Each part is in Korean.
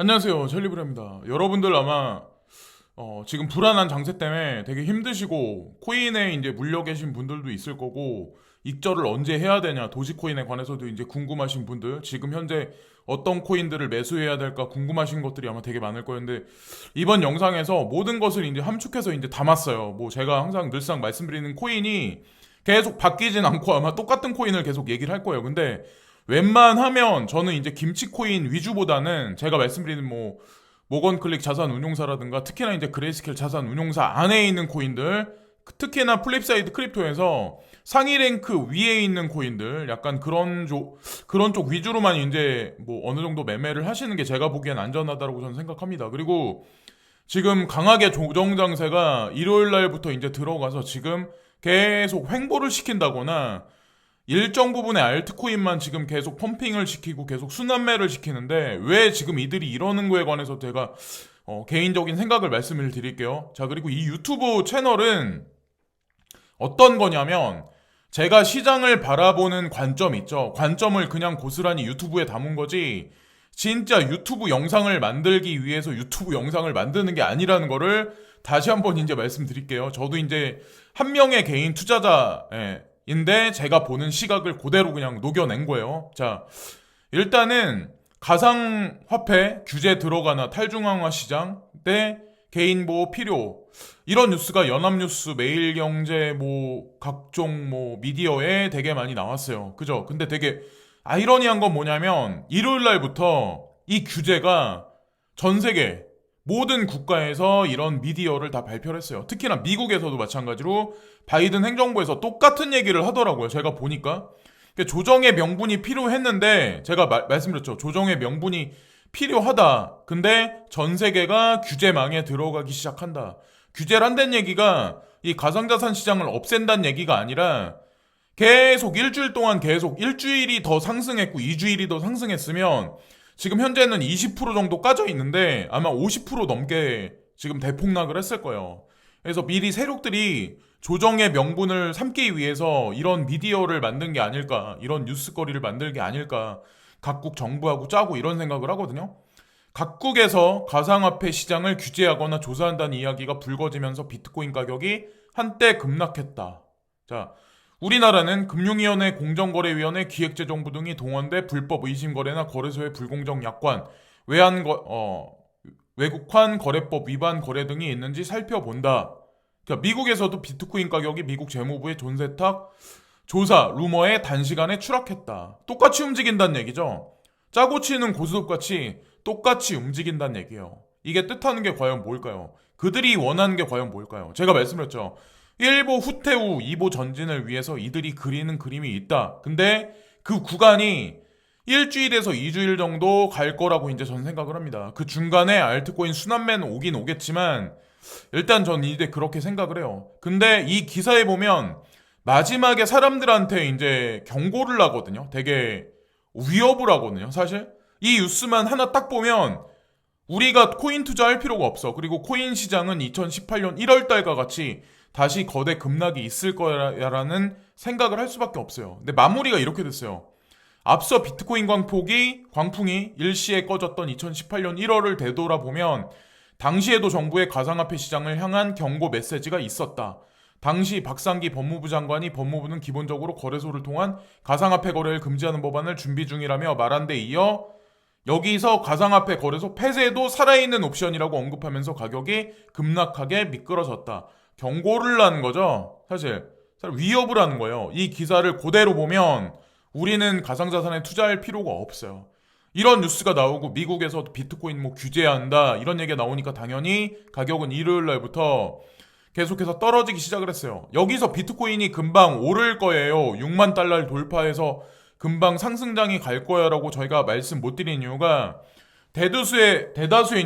안녕하세요. 젤리브레입니다. 여러분들 아마 지금 불안한 장세 때문에 되게 힘드시고 코인에 이제 물려 계신 분들도 있을 거고 익절을 언제 해야 되냐 도지코인에 관해서도 이제 궁금하신 분들 지금 현재 어떤 코인들을 매수해야 될까 궁금하신 것들이 아마 되게 많을 거였는데 이번 영상에서 모든 것을 이제 함축해서 이제 담았어요. 뭐 제가 항상 늘상 말씀드리는 코인이 계속 바뀌진 않고 아마 똑같은 코인을 계속 얘기를 할 거예요. 근데 웬만하면 저는 이제 김치코인 위주보다는 제가 말씀드리는 뭐 모건클릭 자산운용사라든가 특히나 이제 그레이스케일 자산운용사 안에 있는 코인들 특히나 플립사이드 크립토에서 상위 랭크 위에 있는 코인들 약간 그런 쪽 위주로만 이제 뭐 어느 정도 매매를 하시는 게 제가 보기엔 안전하다고 저는 생각합니다. 그리고 지금 강하게 조정 장세가 일요일 날부터 이제 들어가서 지금 계속 횡보를 시킨다거나 일정 부분의 알트코인만 지금 계속 펌핑을 시키고 계속 순환매를 시키는데 왜 지금 이들이 이러는 거에 관해서 제가 개인적인 생각을 말씀을 드릴게요. 자, 그리고 이 유튜브 채널은 어떤 거냐면 제가 시장을 바라보는 관점 있죠. 관점을 그냥 고스란히 유튜브에 담은 거지 진짜 유튜브 영상을 만들기 위해서 유튜브 영상을 만드는 게 아니라는 거를 다시 한번 이제 말씀드릴게요. 저도 이제 한 명의 개인 투자자 인데 제가 보는 시각을 그대로 그냥 녹여낸 거예요. 자, 일단은 가상화폐 규제 들어가나 탈중앙화 시장 때 개인 보호 필요 이런 뉴스가 연합뉴스, 매일경제 뭐 각종 뭐 미디어에 되게 많이 나왔어요. 그죠? 근데 되게 아이러니한 건 뭐냐면 일요일 날부터 이 규제가 전 세계 모든 국가에서 이런 미디어를 다 발표를 했어요. 특히나 미국에서도 마찬가지로 바이든 행정부에서 똑같은 얘기를 하더라고요. 제가 보니까. 조정의 명분이 필요했는데 제가 말씀드렸죠. 조정의 명분이 필요하다. 근데 전 세계가 규제망에 들어가기 시작한다. 규제를 한다는 얘기가 이 가상자산 시장을 없앤다는 얘기가 아니라 계속 일주일 동안 계속 일주일이 더 상승했고 2주일이 더 상승했으면 지금 현재는 20% 정도 까져 있는데 아마 50% 넘게 지금 대폭락을 했을 거예요. 그래서 미리 세력들이 조정의 명분을 삼기 위해서 이런 미디어를 만든 게 아닐까, 이런 뉴스거리를 만들 게 아닐까, 각국 정부하고 짜고 이런 생각을 하거든요. 각국에서 가상화폐 시장을 규제하거나 조사한다는 이야기가 불거지면서 비트코인 가격이 한때 급락했다. 자, 우리나라는 금융위원회, 공정거래위원회, 기획재정부 등이 동원돼 불법 의심거래나 거래소의 불공정 약관, 외국환 거래법 위반 거래 등이 있는지 살펴본다. 그러니까 미국에서도 비트코인 가격이 미국 재무부의 존세탁 조사 루머에 단시간에 추락했다. 똑같이 움직인다는 얘기죠. 짜고 치는 고스톱같이 똑같이 움직인다는 얘기예요. 이게 뜻하는 게 과연 뭘까요? 그들이 원하는 게 과연 뭘까요? 제가 말씀드렸죠. 1보 후퇴후 2보 전진을 위해서 이들이 그리는 그림이 있다. 근데 그 구간이 일주일에서 2주일 정도 갈 거라고 이제 전 생각을 합니다. 그 중간에 알트코인 순환매는 오긴 오겠지만 일단 전 이제 그렇게 생각을 해요. 근데 이 기사에 보면 마지막에 사람들한테 이제 경고를 하거든요. 되게 위협을 하거든요. 사실 이 뉴스만 하나 딱 보면 우리가 코인 투자할 필요가 없어. 그리고 코인 시장은 2018년 1월 달과 같이 다시 거대 급락이 있을 거야라는 생각을 할 수밖에 없어요. 근데 마무리가 이렇게 됐어요. 앞서 비트코인 광풍이 일시에 꺼졌던 2018년 1월을 되돌아보면 당시에도 정부의 가상화폐 시장을 향한 경고 메시지가 있었다. 당시 박상기 법무부 장관이 법무부는 기본적으로 거래소를 통한 가상화폐 거래를 금지하는 법안을 준비 중이라며 말한 데 이어 여기서 가상화폐 거래소 폐쇄도 살아있는 옵션이라고 언급하면서 가격이 급락하게 미끄러졌다. 경고를 하는 거죠. 사실 위협을 하는 거예요. 이 기사를 그대로 보면 우리는 가상자산에 투자할 필요가 없어요. 이런 뉴스가 나오고 미국에서도 비트코인 뭐 규제한다 이런 얘기가 나오니까 당연히 가격은 일요일 날부터 계속해서 떨어지기 시작을 했어요. 여기서 비트코인이 금방 오를 거예요. 6만 달러를 돌파해서 금방 상승장이 갈 거야라고 저희가 말씀 못 드린 이유가 대다수의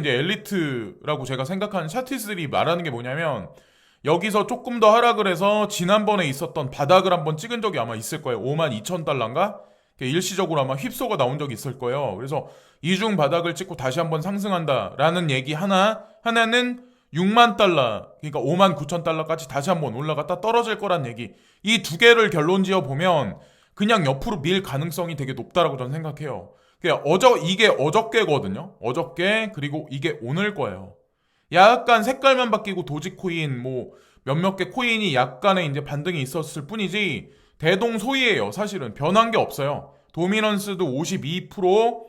이제 엘리트라고 제가 생각하는 샤티스들이 말하는 게 뭐냐면 여기서 조금 더 하락을 해서 지난번에 있었던 바닥을 한번 찍은 적이 아마 있을 거예요. 5만 2천 달러인가? 일시적으로 아마 휩소가 나온 적이 있을 거예요. 그래서 이중 바닥을 찍고 다시 한번 상승한다라는 얘기 하나는 6만 달러, 그러니까 5만 9천 달러까지 다시 한번 올라갔다 떨어질 거란 얘기. 이 두 개를 결론 지어 보면 그냥 옆으로 밀 가능성이 되게 높다라고 저는 생각해요. 이게 어저께거든요. 어저께, 그리고 이게 오늘 거예요. 약간 색깔만 바뀌고 도지코인 뭐 몇몇 개 코인이 약간의 이제 반등이 있었을 뿐이지 대동소이예요. 사실은 변한 게 없어요. 도미넌스도 52%,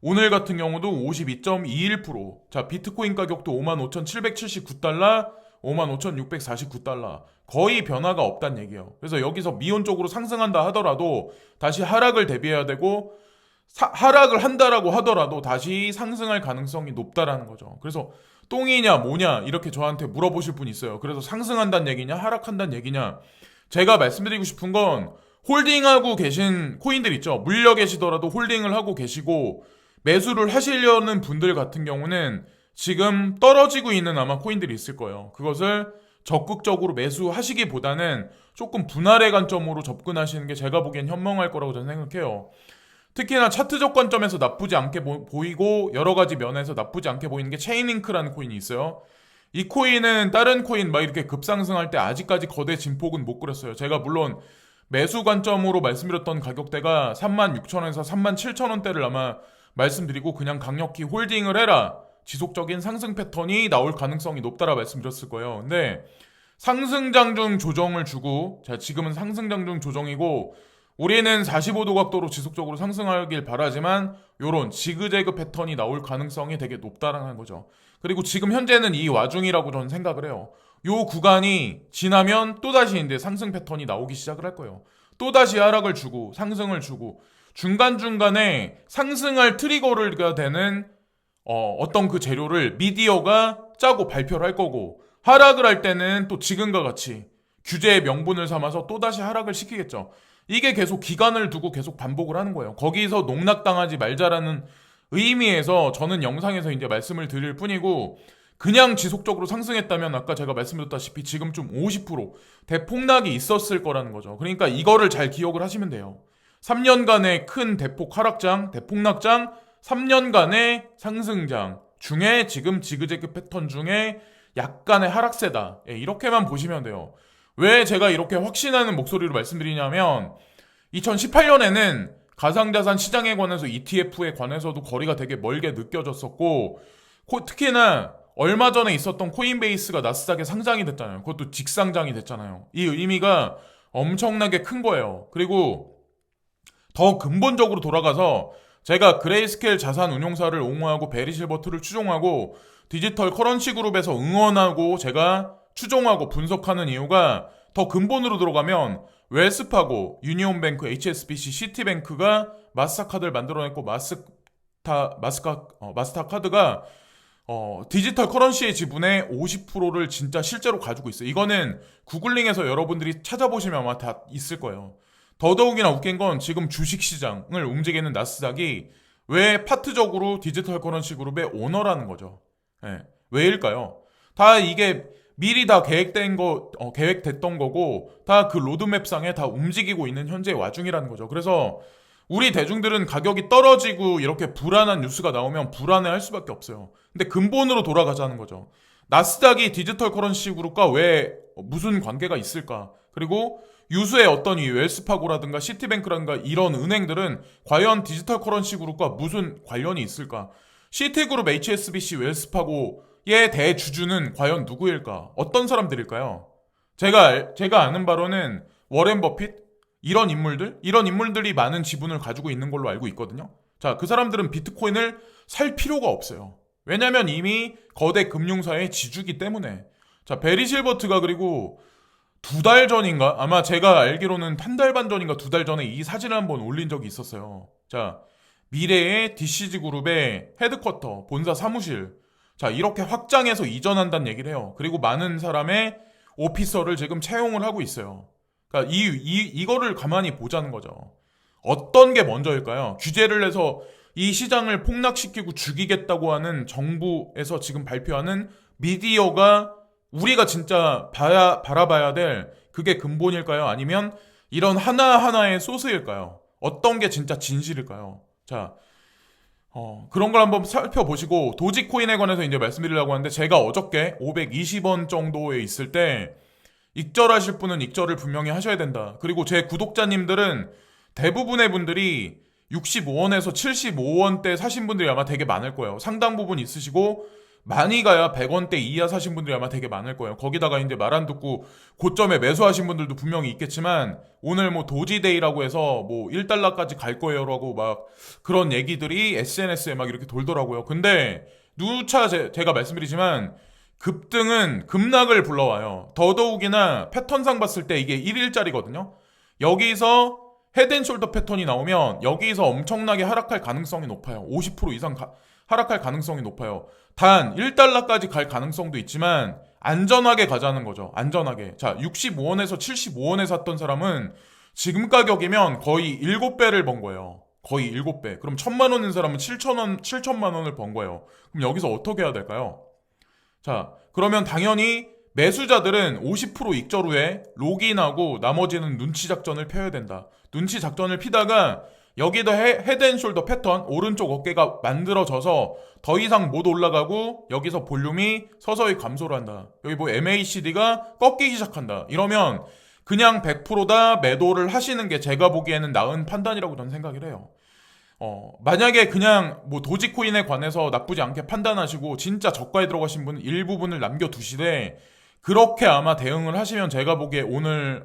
오늘 같은 경우도 52.21%. 자, 비트코인 가격도 55,779달러, 55,649달러. 거의 변화가 없다는 얘기예요. 그래서 여기서 미온적으로 상승한다 하더라도 다시 하락을 대비해야 되고, 하락을 한다라고 하더라도 다시 상승할 가능성이 높다라는 거죠. 그래서 똥이냐 뭐냐 이렇게 저한테 물어보실 분 있어요. 그래서 상승한다는 얘기냐 하락한다는 얘기냐. 제가 말씀드리고 싶은 건 홀딩하고 계신 코인들 있죠. 물려 계시더라도 홀딩을 하고 계시고 매수를 하시려는 분들 같은 경우는 지금 떨어지고 있는 아마 코인들이 있을 거예요. 그것을 적극적으로 매수하시기보다는 조금 분할의 관점으로 접근하시는 게 제가 보기엔 현명할 거라고 저는 생각해요. 특히나 차트적 관점에서 나쁘지 않게 보이고 여러 가지 면에서 나쁘지 않게 보이는 게 체인링크라는 코인이 있어요. 이 코인은 다른 코인 막 이렇게 급상승할 때 아직까지 거대 진폭은 못 그렸어요. 제가 물론 매수 관점으로 말씀드렸던 가격대가 36,000원에서 37,000원대를 아마 말씀드리고 그냥 강력히 홀딩을 해라. 지속적인 상승 패턴이 나올 가능성이 높다라 말씀드렸을 거예요. 근데 상승장중 조정을 주고, 자, 지금은 상승장중 조정이고 우리는 45도 각도로 지속적으로 상승하길 바라지만 요런 지그재그 패턴이 나올 가능성이 되게 높다라는 거죠. 그리고 지금 현재는 이 와중이라고 저는 생각을 해요. 요 구간이 지나면 또다시 이제 상승 패턴이 나오기 시작을 할 거예요. 또다시 하락을 주고 상승을 주고 중간중간에 상승할 트리거가 되는 어떤 그 재료를 미디어가 짜고 발표를 할 거고, 하락을 할 때는 또 지금과 같이 규제의 명분을 삼아서 또다시 하락을 시키겠죠. 이게 계속 기간을 두고 계속 반복을 하는 거예요. 거기서 농락당하지 말자라는 의미에서 저는 영상에서 이제 말씀을 드릴 뿐이고, 그냥 지속적으로 상승했다면 아까 제가 말씀드렸다시피 지금 좀 50% 대폭락이 있었을 거라는 거죠. 그러니까 이거를 잘 기억을 하시면 돼요. 3년간의 큰 대폭 하락장, 대폭락장, 3년간의 상승장 중에 지금 지그재그 패턴 중에 약간의 하락세다. 이렇게만 보시면 돼요. 왜 제가 이렇게 확신하는 목소리로 말씀드리냐면 2018년에는 가상자산 시장에 관해서 ETF에 관해서도 거리가 되게 멀게 느껴졌었고, 특히나 얼마 전에 있었던 코인베이스가 나스닥에 상장이 됐잖아요. 그것도 직상장이 됐잖아요. 이 의미가 엄청나게 큰 거예요. 그리고 더 근본적으로 돌아가서 제가 그레이스케일 자산 운용사를 옹호하고 베리실버트를 추종하고 디지털 커런시 그룹에서 응원하고 제가 추종하고 분석하는 이유가 더 근본으로 들어가면 웰스파고, 유니온뱅크, HSBC, 시티뱅크가 마스터카드를 만들어냈고 마스터카드가 디지털 커런시의 지분의 50%를 진짜 실제로 가지고 있어요. 이거는 구글링에서 여러분들이 찾아보시면 아마 다 있을 거예요. 더더욱이나 웃긴 건 지금 주식시장을 움직이는 나스닥이 왜 파트적으로 디지털 커런시 그룹의 오너라는 거죠. 왜일까요? 다 이게 미리 다 계획됐던 거고 다 그 로드맵상에 다 움직이고 있는 현재의 와중이라는 거죠. 그래서 우리 대중들은 가격이 떨어지고 이렇게 불안한 뉴스가 나오면 불안해할 수밖에 없어요. 근데 근본으로 돌아가자는 거죠. 나스닥이 디지털 커런시 그룹과 왜 무슨 관계가 있을까? 그리고 유수의 어떤 이 웰스파고라든가 시티뱅크라든가 이런 은행들은 과연 디지털 커런시 그룹과 무슨 관련이 있을까? 시티그룹, HSBC, 웰스파고의 대주주는 과연 누구일까? 어떤 사람들일까요? 제가 아는 바로는 워렌 버핏? 이런 인물들이 많은 지분을 가지고 있는 걸로 알고 있거든요. 자, 그 사람들은 비트코인을 살 필요가 없어요. 왜냐면 이미 거대 금융사의 지주기 때문에. 자, 베리 실버트가 그리고 2달 전인가? 아마 제가 알기로는 1달 반 전인가 2달 전에 이 사진을 한번 올린 적이 있었어요. 자, 미래의 DCG 그룹의 헤드쿼터, 본사 사무실. 자, 이렇게 확장해서 이전한다는 얘기를 해요. 그리고 많은 사람의 오피서를 지금 채용을 하고 있어요. 그러니까 이거를 가만히 보자는 거죠. 어떤 게 먼저일까요? 규제를 해서 이 시장을 폭락시키고 죽이겠다고 하는 정부에서 지금 발표하는 미디어가 우리가 진짜 바라봐야 될 그게 근본일까요? 아니면 이런 하나하나의 소스일까요? 어떤 게 진짜 진실일까요? 자, 그런 걸 한번 살펴보시고 도지코인에 관해서 이제 말씀드리려고 하는데 제가 어저께 520원 정도에 있을 때 익절하실 분은 익절을 분명히 하셔야 된다. 그리고 제 구독자님들은 대부분의 분들이 65원에서 75원대 사신 분들이 아마 되게 많을 거예요. 상당 부분 있으시고 많이 가야 100원대 이하 사신 분들이 아마 되게 많을 거예요. 거기다가 이제 말 안 듣고 고점에 매수하신 분들도 분명히 있겠지만 오늘 뭐 도지데이라고 해서 뭐 1달러까지 갈 거예요라고 막 그런 얘기들이 SNS에 막 이렇게 돌더라고요. 근데 누차 제가 말씀드리지만 급등은 급락을 불러와요. 더더욱이나 패턴상 봤을 때 이게 1일짜리거든요. 여기서 헤드앤숄더 패턴이 나오면 여기서 엄청나게 하락할 가능성이 높아요. 50% 이상 하락할 가능성이 높아요. 단 1달러까지 갈 가능성도 있지만 안전하게 가자는 거죠. 안전하게. 자, 65원에서 75원에 샀던 사람은 지금 가격이면 거의 7배를 번 거예요. 거의 7배. 그럼 1,000만 원인 사람은 7천만 원을 번 거예요. 그럼 여기서 어떻게 해야 될까요? 자, 그러면 당연히 매수자들은 50% 익절 후에 로그인하고 나머지는 눈치 작전을 펴야 된다. 눈치 작전을 피다가 여기도 헤드앤숄더 패턴 오른쪽 어깨가 만들어져서 더 이상 못 올라가고 여기서 볼륨이 서서히 감소를 한다. 여기 뭐 MACD가 꺾이기 시작한다. 이러면 그냥 100%다 매도를 하시는 게 제가 보기에는 나은 판단이라고 저는 생각을 해요. 만약에 그냥 뭐 도지코인에 관해서 나쁘지 않게 판단하시고 진짜 저가에 들어가신 분 일부분을 남겨두시되 그렇게 아마 대응을 하시면 제가 보기에 오늘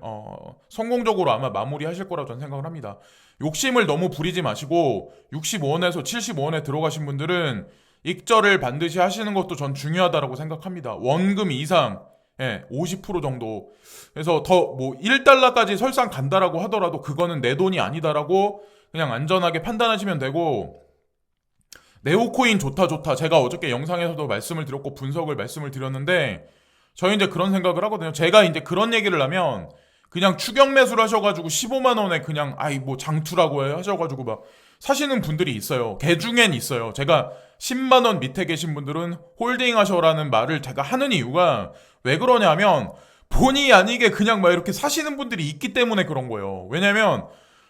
성공적으로 아마 마무리하실 거라고 저는 생각을 합니다. 욕심을 너무 부리지 마시고 65원에서 75원에 들어가신 분들은 익절을 반드시 하시는 것도 전 중요하다고 생각합니다. 원금 이상 50% 정도. 그래서 더 뭐 1달러까지 설상 간다라고 하더라도 그거는 내 돈이 아니다라고 그냥 안전하게 판단하시면 되고, 네오코인 좋다. 제가 어저께 영상에서도 말씀을 드렸고 분석을 말씀을 드렸는데 저희 이제 그런 생각을 하거든요. 제가 이제 그런 얘기를 하면 그냥 추격 매수를 하셔가지고 15만 원에 그냥 뭐 장투라고 하셔가지고 막 사시는 분들이 있어요. 개 중엔 있어요. 제가 10만 원 밑에 계신 분들은 홀딩 하셔라는 말을 제가 하는 이유가 왜 그러냐면 본의 아니게 그냥 막 이렇게 사시는 분들이 있기 때문에 그런 거예요. 왜냐면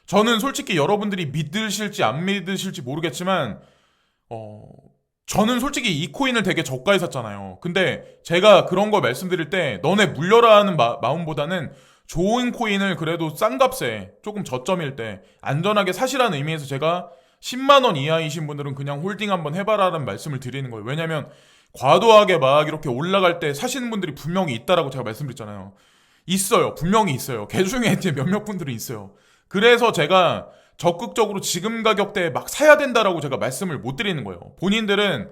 저는 솔직히 여러분들이 믿으실지 안 믿으실지 모르겠지만 저는 솔직히 이 코인을 되게 저가에 샀잖아요. 근데 제가 그런 걸 말씀드릴 때 너네 물려라 하는 마음보다는 좋은 코인을 그래도 싼 값에 조금 저점일 때 안전하게 사시라는 의미에서 제가 10만 원 이하이신 분들은 그냥 홀딩 한번 해봐라는 말씀을 드리는 거예요. 왜냐면 과도하게 막 이렇게 올라갈 때 사시는 분들이 분명히 있다라고 제가 말씀드렸잖아요. 있어요. 분명히 있어요. 개 중에 몇몇 분들은 있어요. 그래서 제가 적극적으로 지금 가격대에 막 사야 된다라고 제가 말씀을 못 드리는 거예요. 본인들은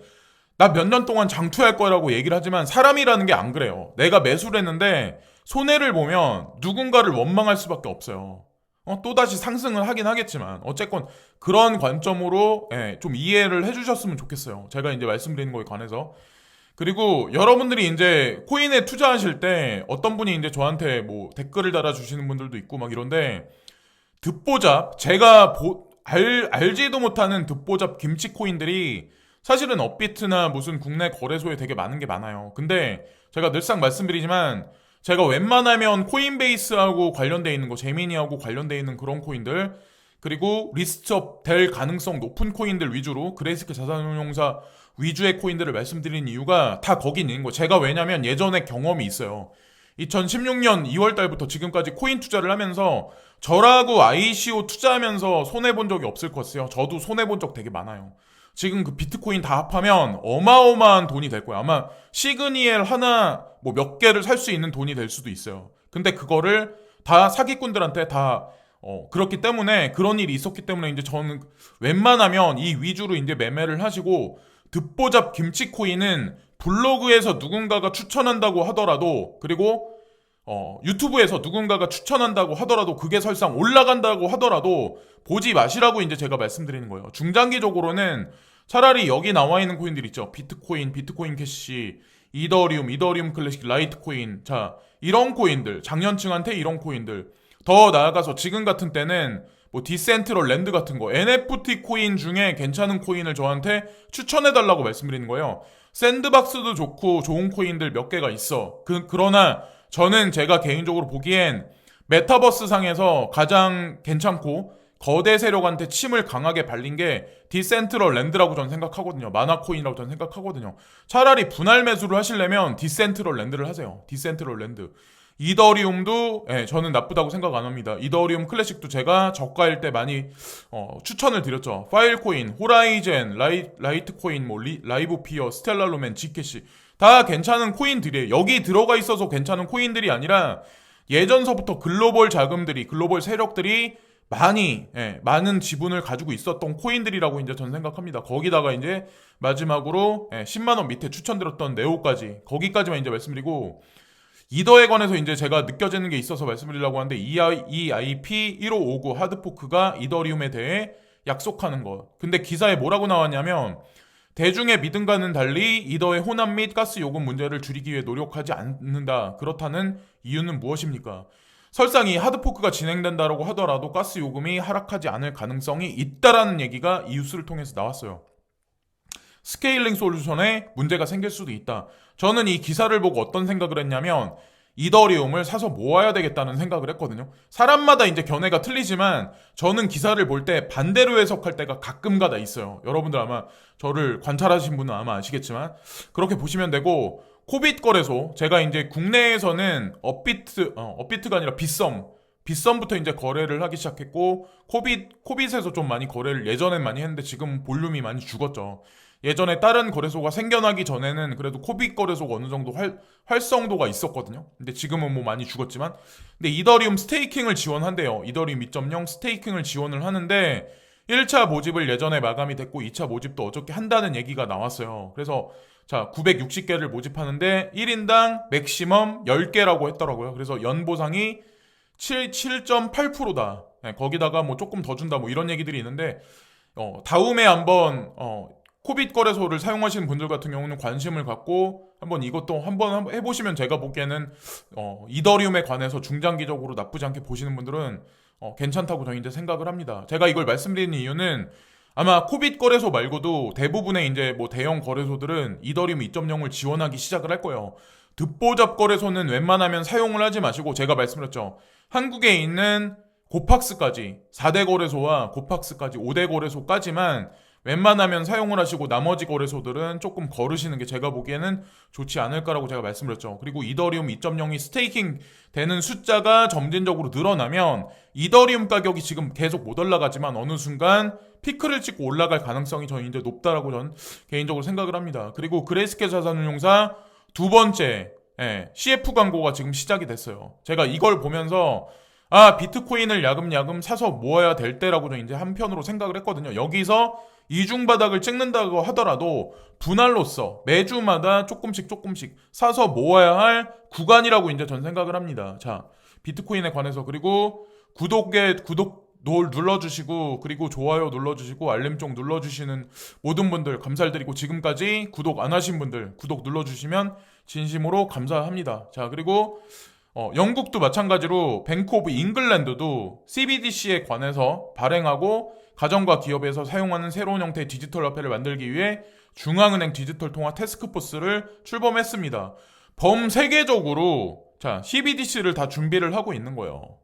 나 몇 년 동안 장투할 거라고 얘기를 하지만 사람이라는 게 안 그래요. 내가 매수를 했는데 손해를 보면 누군가를 원망할 수밖에 없어요. 또다시 상승을 하긴 하겠지만 어쨌건 그런 관점으로 좀 이해를 해주셨으면 좋겠어요. 제가 이제 말씀드리는 거에 관해서. 그리고 여러분들이 이제 코인에 투자하실 때 어떤 분이 이제 저한테 뭐 댓글을 달아주시는 분들도 있고 막 이런데 듣보잡, 제가 알지도 못하는 듣보잡 김치 코인들이 사실은 업비트나 무슨 국내 거래소에 되게 많은 게 많아요. 근데 제가 늘상 말씀드리지만 제가 웬만하면 코인베이스하고 관련돼 있는 거, 제미니하고 관련돼 있는 그런 코인들, 그리고 리스트업 될 가능성 높은 코인들 위주로 그레이스케 자산운용사 위주의 코인들을 말씀드리는 이유가 다 거기 있는 거. 제가 왜냐면 예전에 경험이 있어요. 2016년 2월 달부터 지금까지 코인 투자를 하면서 저라고 ICO 투자하면서 손해본 적이 없을 것 같아요. 저도 손해본 적 되게 많아요. 지금 그 비트코인 다 합하면 어마어마한 돈이 될 거예요. 아마 시그니엘 하나 뭐 몇 개를 살 수 있는 돈이 될 수도 있어요. 근데 그거를 다 사기꾼들한테 다 그렇기 때문에 그런 일이 있었기 때문에 이제 저는 웬만하면 이 위주로 이제 매매를 하시고 듣보잡 김치코인은 블로그에서 누군가가 추천한다고 하더라도 그리고 유튜브에서 누군가가 추천한다고 하더라도 그게 설상 올라간다고 하더라도 보지 마시라고 이제 제가 말씀드리는 거예요. 중장기적으로는 차라리 여기 나와 있는 코인들 있죠. 비트코인, 비트코인 캐시, 이더리움 클래식, 라이트코인. 자, 이런 코인들, 장년층한테 이런 코인들. 더 나아가서 지금 같은 때는 뭐 디센트럴 랜드 같은 거, NFT 코인 중에 괜찮은 코인을 저한테 추천해달라고 말씀드리는 거예요. 샌드박스도 좋고 좋은 코인들 몇 개가 있어. 그러나 저는 제가 개인적으로 보기엔 메타버스 상에서 가장 괜찮고 거대 세력한테 침을 강하게 발린 게 디센트럴 랜드라고 저는 생각하거든요. 마나코인이라고 저는 생각하거든요. 차라리 분할 매수를 하시려면 디센트럴 랜드를 하세요. 디센트럴 랜드. 이더리움도 저는 나쁘다고 생각 안 합니다. 이더리움 클래식도 제가 저가일 때 많이 추천을 드렸죠. 파일코인, 호라이젠, 라이트코인, 뭐 라이브피어, 스텔라루멘, 지캐시 다 괜찮은 코인들이에요. 여기 들어가 있어서 괜찮은 코인들이 아니라 예전서부터 글로벌 자금들이, 글로벌 세력들이 많은 지분을 가지고 있었던 코인들이라고 이제 전 생각합니다. 거기다가 이제 마지막으로 10만 원 밑에 추천드렸던 네오까지, 거기까지만 이제 말씀드리고, 이더에 관해서 이제 제가 느껴지는 게 있어서 말씀드리려고 하는데, EIP1559 하드포크가 이더리움에 대해 약속하는 것. 근데 기사에 뭐라고 나왔냐면, 대중의 믿음과는 달리 이더의 혼합 및 가스 요금 문제를 줄이기 위해 노력하지 않는다. 그렇다는 이유는 무엇입니까? 설상 이 하드포크가 진행된다고 하더라도 가스 요금이 하락하지 않을 가능성이 있다라는 얘기가 이 뉴스를 통해서 나왔어요. 스케일링 솔루션에 문제가 생길 수도 있다. 저는 이 기사를 보고 어떤 생각을 했냐면, 이더리움을 사서 모아야 되겠다는 생각을 했거든요. 사람마다 이제 견해가 틀리지만 저는 기사를 볼 때 반대로 해석할 때가 가끔가다 있어요. 여러분들 아마 저를 관찰하신 분은 아마 아시겠지만 그렇게 보시면 되고, 코빗 거래소, 제가 이제 국내에서는 업비트가 아니라 빗썸부터 이제 거래를 하기 시작했고, 코빗에서 좀 많이 거래를 예전엔 많이 했는데 지금 볼륨이 많이 죽었죠. 예전에 다른 거래소가 생겨나기 전에는 그래도 코빗 거래소가 어느 정도 활성도가 있었거든요. 근데 지금은 뭐 많이 죽었지만, 근데 이더리움 스테이킹을 지원한대요. 이더리움 2.0 스테이킹을 지원을 하는데 1차 모집을 예전에 마감이 됐고 2차 모집도 어저께 한다는 얘기가 나왔어요. 그래서 자, 960개를 모집하는데 1인당 맥시멈 10개라고 했더라고요. 그래서 연보상이 7.8%다. 거기다가 뭐 조금 더 준다 뭐 이런 얘기들이 있는데, 다음에 한번 코빗 거래소를 사용하시는 분들 같은 경우는 관심을 갖고 한번 이것도 한번 해보시면, 제가 보기에는 이더리움에 관해서 중장기적으로 나쁘지 않게 보시는 분들은 괜찮다고 저는 이제 생각을 합니다. 제가 이걸 말씀드리는 이유는 아마 코빗 거래소 말고도 대부분의 이제 뭐 대형 거래소들은 이더리움 2.0을 지원하기 시작을 할 거예요. 듣보잡 거래소는 웬만하면 사용을 하지 마시고, 제가 말씀드렸죠. 한국에 있는 고팍스까지 4대 거래소와 고팍스까지 5대 거래소까지만 웬만하면 사용을 하시고, 나머지 거래소들은 조금 거르시는 게 제가 보기에는 좋지 않을까라고 제가 말씀드렸죠. 그리고 이더리움 2.0이 스테이킹 되는 숫자가 점진적으로 늘어나면 이더리움 가격이 지금 계속 못 올라가지만 어느 순간 피크를 찍고 올라갈 가능성이 저는 이제 높다라고 저는 개인적으로 생각을 합니다. 그리고 그레이스케일 자산운용사 두 번째 CF 광고가 지금 시작이 됐어요. 제가 이걸 보면서 비트코인을 야금야금 사서 모아야 될 때라고 저는 이제 한편으로 생각을 했거든요. 여기서 이중바닥을 찍는다고 하더라도 분할로서 매주마다 조금씩 사서 모아야 할 구간이라고 이제 전 생각을 합니다. 자, 비트코인에 관해서, 그리고 구독 눌러주시고, 그리고 좋아요 눌러주시고, 알림종 눌러주시는 모든 분들 감사드리고, 지금까지 구독 안 하신 분들 구독 눌러주시면 진심으로 감사합니다. 자, 그리고 영국도 마찬가지로 뱅크 오브 잉글랜드도 CBDC에 관해서 발행하고 가정과 기업에서 사용하는 새로운 형태의 디지털 화폐를 만들기 위해 중앙은행 디지털 통화 태스크포스를 출범했습니다. 범세계적으로 CBDC를 다 준비를 하고 있는 거예요.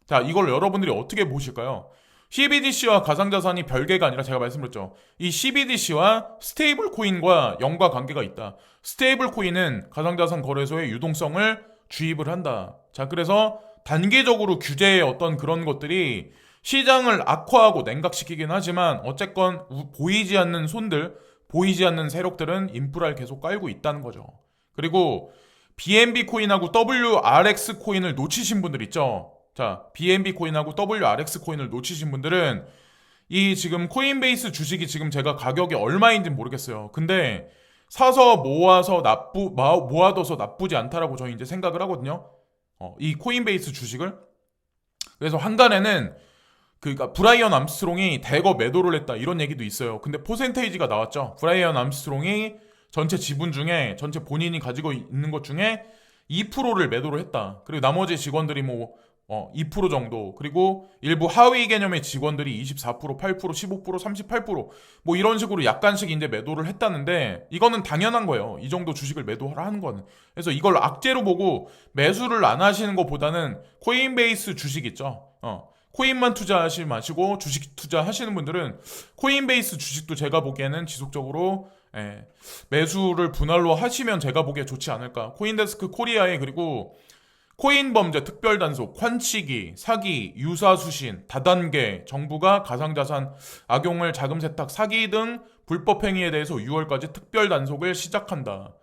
자, 이걸 여러분들이 어떻게 보실까요? CBDC와 가상자산이 별개가 아니라, 제가 말씀드렸죠. 이 CBDC와 스테이블 코인과 연관 관계가 있다. 스테이블 코인은 가상자산 거래소의 유동성을 주입을 한다. 자, 그래서 단계적으로 규제의 어떤 그런 것들이 시장을 악화하고 냉각시키긴 하지만, 어쨌건 보이지 않는 손들, 보이지 않는 세력들은 인프라를 계속 깔고 있다는 거죠. 그리고 BNB 코인하고 WRX 코인을 놓치신 분들 있죠. 자, BNB 코인하고 WRX 코인을 놓치신 분들은 이 지금 코인베이스 주식이 지금 제가 가격이 얼마인지 모르겠어요. 근데 사서 모아둬서 나쁘지 않다라고 저는 이제 생각을 하거든요. 이 코인베이스 주식을. 그래서 한간에는 그러니까 브라이언 암스트롱이 대거 매도를 했다 이런 얘기도 있어요. 근데 퍼센테이지가 나왔죠. 브라이언 암스트롱이 전체 지분 중에, 전체 본인이 가지고 있는 것 중에 2%를 매도를 했다. 그리고 나머지 직원들이 2% 정도, 그리고 일부 하위 개념의 직원들이 24%, 8%, 15%, 38% 뭐 이런 식으로 약간씩 이제 매도를 했다는데, 이거는 당연한 거예요. 이 정도 주식을 매도하라 하는 거는. 그래서 이걸 악재로 보고 매수를 안 하시는 것보다는 코인베이스 주식 있죠. 코인만 투자하지 마시고 주식 투자하시는 분들은 코인베이스 주식도 제가 보기에는 지속적으로 매수를 분할로 하시면 제가 보기에 좋지 않을까. 코인데스크 코리아에, 그리고 코인 범죄 특별단속, 환치기, 사기, 유사수신, 다단계, 정부가 가상자산 악용을 자금 세탁, 사기 등 불법 행위에 대해서 6월까지 특별단속을 시작한다.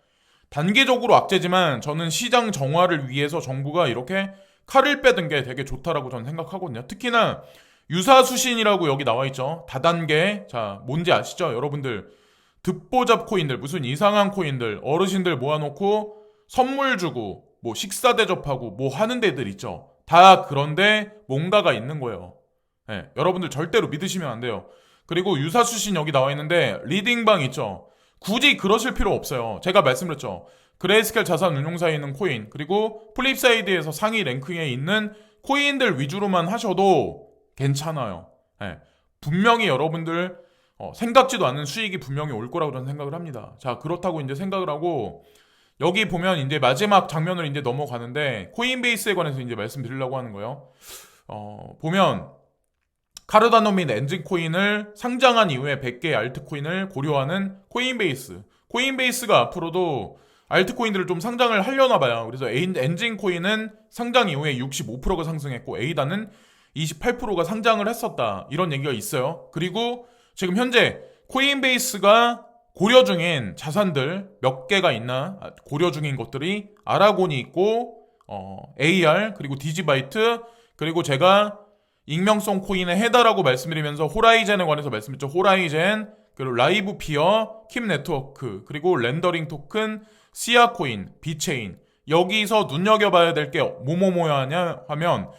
단계적으로 악재지만 저는 시장 정화를 위해서 정부가 이렇게 칼을 빼든 게 되게 좋다라고 저는 생각하거든요. 특히나 유사수신이라고 여기 나와 있죠. 다단계, 자 뭔지 아시죠? 여러분들 듣보잡 코인들, 무슨 이상한 코인들, 어르신들 모아놓고 선물 주고 뭐 식사 대접하고 뭐 하는 데들 있죠. 다 그런데 뭔가가 있는 거예요. 네, 여러분들 절대로 믿으시면 안 돼요. 그리고 유사수신 여기 나와 있는데 리딩방 있죠. 굳이 그러실 필요 없어요. 제가 말씀드렸죠. 그레이스켈 자산운용사에 있는 코인, 그리고 플립사이드에서 상위 랭킹에 있는 코인들 위주로만 하셔도 괜찮아요. 네, 분명히 여러분들 생각지도 않은 수익이 분명히 올 거라고 저는 생각을 합니다. 자, 그렇다고 이제 생각을 하고 여기 보면 이제 마지막 장면을 이제 넘어가는데 코인베이스에 관해서 이제 말씀드리려고 하는 거예요. 보면 카르다노 및 엔진 코인을 상장한 이후에 100개의 알트코인을 고려하는 코인베이스. 코인베이스가 앞으로도 알트코인들을 좀 상장을 하려나 봐요. 그래서 엔진 코인은 상장 이후에 65%가 상승했고 에이다는 28%가 상장을 했었다. 이런 얘기가 있어요. 그리고 지금 현재 코인베이스가 고려 중인 자산들 몇 개가 있나 고려 중인 것들이 아라곤이 있고 AR 그리고 디지바이트 그리고 제가 익명성 코인의 헤다라고 말씀드리면서 호라이젠에 관해서 말씀드렸죠. 호라이젠 그리고 라이브 피어, 킵 네트워크 그리고 렌더링 토큰, 시아 코인, 비체인 여기서 눈여겨봐야 될 게 뭐뭐뭐야 하냐 하면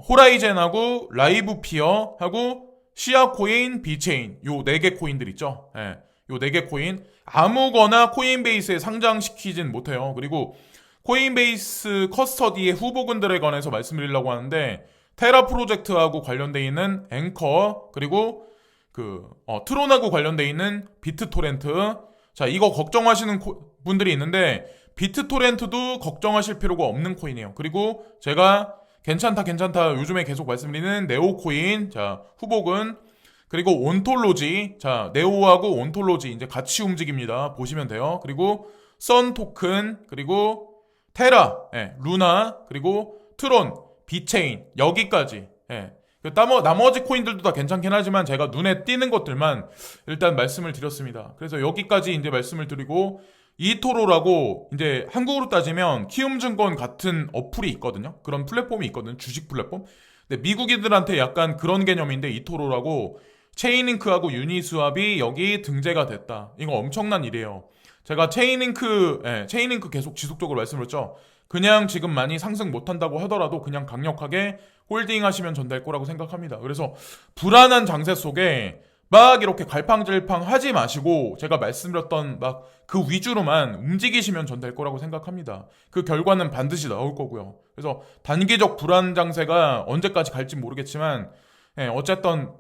호라이젠하고 라이브 피어하고 시아 코인, 비체인 요 4개 코인들 있죠. 예. 요 4개 코인 아무거나 코인베이스에 상장시키진 못해요. 그리고 코인베이스 커스터디의 후보군들에 관해서 말씀드리려고 하는데 테라 프로젝트하고 관련돼 있는 앵커 그리고 트론하고 관련돼 있는 비트토렌트. 자, 이거 걱정하시는 분들이 있는데 비트토렌트도 걱정하실 필요가 없는 코인이에요. 그리고 제가 괜찮다 요즘에 계속 말씀드리는 네오코인 자 후보군 그리고 온톨로지 자 네오하고 온톨로지 이제 같이 움직입니다. 보시면 돼요. 그리고 선 토큰 그리고 테라 루나 그리고 트론 비체인 여기까지 나머지 코인들도 다 괜찮긴 하지만 제가 눈에 띄는 것들만 일단 말씀을 드렸습니다. 그래서 여기까지 이제 말씀을 드리고 이토로라고 이제 한국으로 따지면 키움증권 같은 어플이 있거든요. 그런 플랫폼이 있거든요. 주식 플랫폼. 근데 미국인들한테 약간 그런 개념인데 이토로라고 체인링크하고 유니스왑이 여기 등재가 됐다. 이거 엄청난 일이에요. 제가 체인링크 계속 지속적으로 말씀드렸죠. 그냥 지금 많이 상승 못한다고 하더라도 그냥 강력하게 홀딩하시면 전 될 거라고 생각합니다. 그래서 불안한 장세 속에 막 이렇게 갈팡질팡 하지 마시고 제가 말씀드렸던 막 그 위주로만 움직이시면 전 될 거라고 생각합니다. 그 결과는 반드시 나올 거고요. 그래서 단기적 불안 장세가 언제까지 갈지 모르겠지만 어쨌든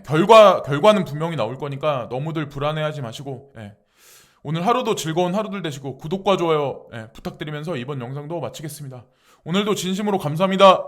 결과는 분명히 나올 거니까 너무들 불안해하지 마시고 오늘 하루도 즐거운 하루들 되시고 구독과 좋아요 부탁드리면서 이번 영상도 마치겠습니다. 오늘도 진심으로 감사합니다.